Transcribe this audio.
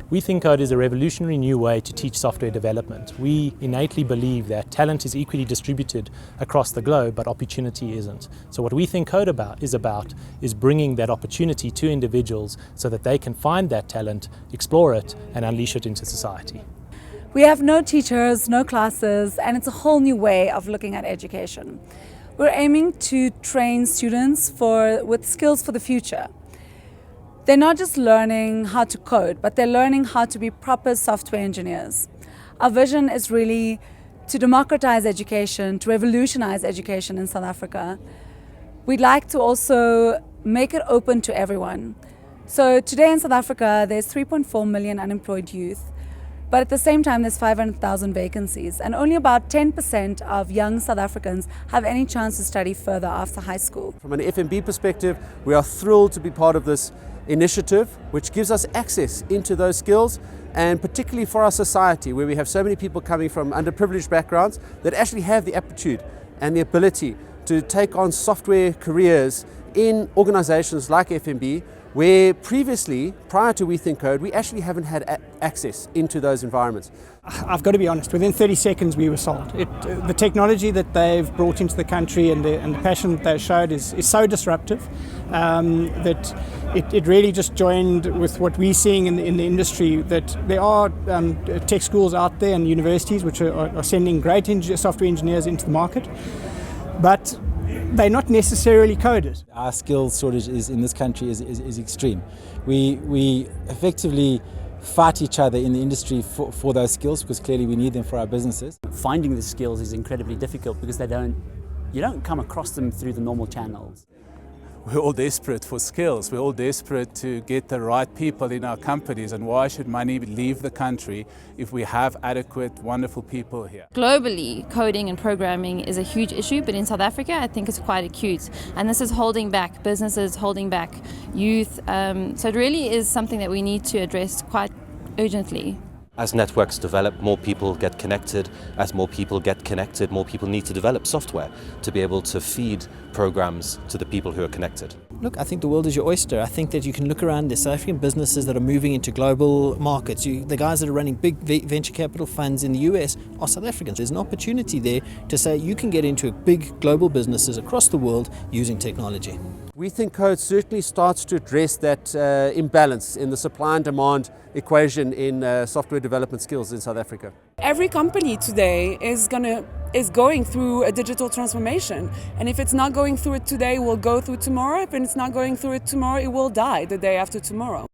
We think Code is a revolutionary new way to teach software development. We innately believe that talent is equally distributed across the globe, but opportunity isn't. So what we think Code is bringing that opportunity to individuals so that they can find that talent, explore it, and unleash it into society. We have no teachers, no classes, and it's a whole new way of looking at education. We're aiming to train students with skills for the future. They're not just learning how to code, but they're learning how to be proper software engineers. Our vision is really to democratize education, to revolutionize education in South Africa. We'd like to also make it open to everyone. So today in South Africa, there's 3.4 million unemployed youth, but at the same time, there's 500,000 vacancies, and only about 10% of young South Africans have any chance to study further after high school. From an FNB perspective, we are thrilled to be part of this initiative, which gives us access into those skills, and particularly for our society, where we have so many people coming from underprivileged backgrounds that actually have the aptitude and the ability to take on software careers in organizations like FNB, where previously, prior to We Think Code, we actually haven't had access into those environments. I've got to be honest, within 30 seconds we were sold. The technology that they've brought into the country and the passion that they showed is so disruptive that it really just joined with what we're seeing in the industry, that there are tech schools out there and universities which are sending great software engineers into the market, but they're not necessarily coded. Our skills shortage in this country is extreme. We effectively fight each other in the industry for those skills, because clearly we need them for our businesses. Finding the skills is incredibly difficult because you don't come across them through the normal channels. We're all desperate for skills. We're all desperate to get the right people in our companies, and why should money leave the country if we have adequate, wonderful people here? Globally, coding and programming is a huge issue, but in South Africa I think it's quite acute, and this is holding back businesses, holding back youth, so it really is something that we need to address quite urgently. As networks develop, more people get connected. As more people get connected, more people need to develop software to be able to feed programs to the people who are connected. Look, I think the world is your oyster. I think that you can look around, there's South African businesses that are moving into global markets. The guys that are running big venture capital funds in the US are South Africans. There's an opportunity there to say you can get into big global businesses across the world using technology. We Think Code certainly starts to address that imbalance in the supply and demand equation in software development skills in South Africa. Every company today is going through a digital transformation, and if it's not going through it today, it will go through tomorrow. If it's not going through it tomorrow, it will die the day after tomorrow.